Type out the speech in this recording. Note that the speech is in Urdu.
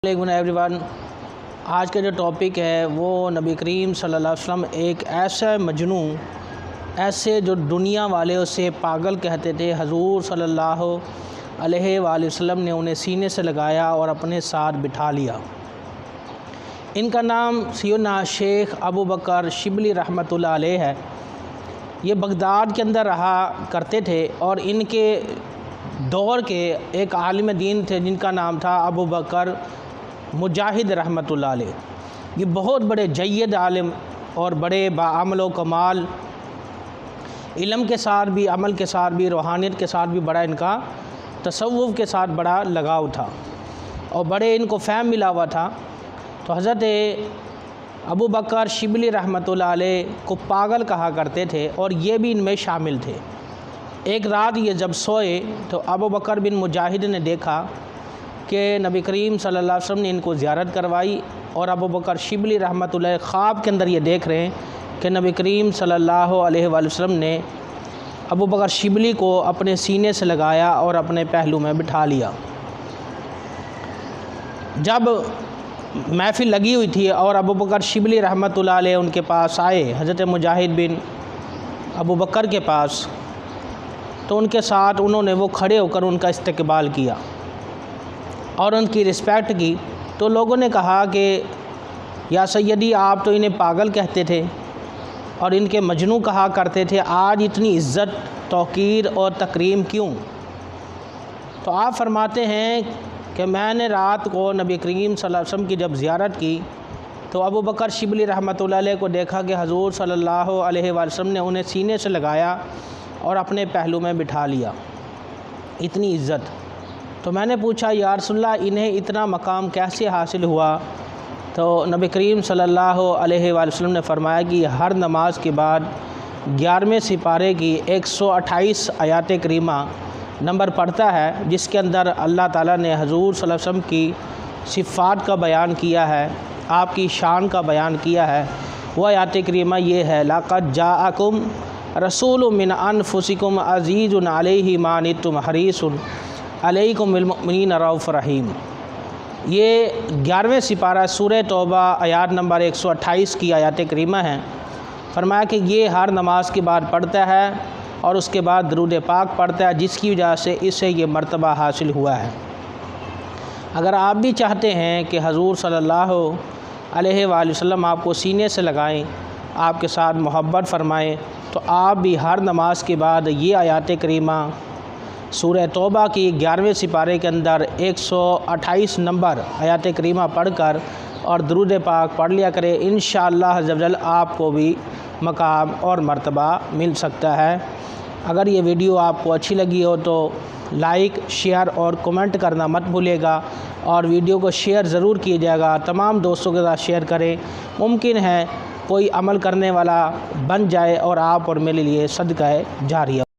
علیکم ایوری ون۔ آج کا جو ٹاپک ہے وہ نبی کریم صلی اللہ علیہ وسلم ایک ایسا مجنوں، ایسے جو دنیا والے اسے پاگل کہتے تھے، حضور صلی اللہ علیہ وآلہ وسلم نے انہیں سینے سے لگایا اور اپنے ساتھ بٹھا لیا۔ ان کا نام سیدنا شیخ ابو بکر شبلی رحمۃ اللہ علیہ ہے۔ یہ بغداد کے اندر رہا کرتے تھے اور ان کے دور کے ایک عالم دین تھے جن کا نام تھا ابو بکر مجاہد رحمۃ اللہ علیہ۔ یہ بہت بڑے جید عالم اور بڑے بعمل و کمال، علم کے ساتھ بھی، عمل کے ساتھ بھی، روحانیت کے ساتھ بھی بڑا ان کا تصوف کے ساتھ بڑا لگاؤ تھا اور بڑے ان کو فہم ملا ہوا تھا۔ تو حضرت ابو بکر شبلی رحمۃ اللہ علیہ کو پاگل کہا کرتے تھے اور یہ بھی ان میں شامل تھے۔ ایک رات یہ جب سوئے تو ابو بکر بن مجاہد نے دیکھا کہ نبی کریم صلی اللہ علیہ وسلم نے ان کو زیارت کروائی، اور ابو بکر شبلی رحمۃ اللہ خواب کے اندر یہ دیکھ رہے ہیں کہ نبی کریم صلی اللہ علیہ وآلہ وسلم نے ابو بکر شبلی کو اپنے سینے سے لگایا اور اپنے پہلو میں بٹھا لیا۔ جب محفل لگی ہوئی تھی اور ابو بکر شبلی رحمۃ اللہ علیہ ان کے پاس آئے، حضرت مجاہد بن ابو بکر کے پاس، تو ان کے ساتھ انہوں نے وہ کھڑے ہو کر ان کا استقبال کیا اور ان کی رسپیکٹ کی۔ تو لوگوں نے کہا کہ یا سیدی، آپ تو انہیں پاگل کہتے تھے اور ان کے مجنوں کہا کرتے تھے، آج اتنی عزت، توقیر اور تکریم کیوں؟ تو آپ فرماتے ہیں کہ میں نے رات کو نبی کریم صلی اللہ علیہ وسلم کی جب زیارت کی تو ابو بکر شبلی رحمۃ اللہ علیہ کو دیکھا کہ حضور صلی اللہ علیہ وآلہ وسلم نے انہیں سینے سے لگایا اور اپنے پہلو میں بٹھا لیا، اتنی عزت۔ تو میں نے پوچھا، یا رسول اللہ، انہیں اتنا مقام کیسے حاصل ہوا؟ تو نبی کریم صلی اللہ علیہ وآلہ وسلم نے فرمایا کہ ہر نماز کے بعد 11ویں سپارے کی 128 آیات کریمہ نمبر پڑھتا ہے، جس کے اندر اللہ تعالیٰ نے حضور صلی اللہ علیہ وسلم کی صفات کا بیان کیا ہے، آپ کی شان کا بیان کیا ہے۔ وہ آیات کریمہ یہ ہے، لَقَدْ جَاءَكُمْ رَسُولٌ مِّنْ أَنفُسِكُمْ عَزِيزٌ عَلَيْهِ مَا عَنِتُّمْ حَرِيصٌ عَلَيْكُمْ بِالْمُؤْمِنِينَ رَءُوفٌ رحیم۔ یہ 11ویں سپارہ سورہ توبہ آیات نمبر 128 کی آیات کریمہ ہیں۔ فرمایا کہ یہ ہر نماز کے بعد پڑھتا ہے اور اس کے بعد درود پاک پڑھتا ہے، جس کی وجہ سے اسے یہ مرتبہ حاصل ہوا ہے۔ اگر آپ بھی چاہتے ہیں کہ حضور صلی اللہ علیہ وآلہ وسلم آپ کو سینے سے لگائیں، آپ کے ساتھ محبت فرمائیں، تو آپ بھی ہر نماز کے بعد یہ آیات کریمہ سورہ توبہ کی 11ویں سپارے کے اندر 128 نمبر آیات کریمہ پڑھ کر اور درود پاک پڑھ لیا کرے۔ انشاءاللہ عز و جل آپ کو بھی مقام اور مرتبہ مل سکتا ہے۔ اگر یہ ویڈیو آپ کو اچھی لگی ہو تو لائک، شیئر اور کمنٹ کرنا مت بھولے گا، اور ویڈیو کو شیئر ضرور کیے جائے گا، تمام دوستوں کے ساتھ شیئر کریں۔ ممکن ہے کوئی عمل کرنے والا بن جائے اور آپ اور میرے لیے صدقہ جاریہ۔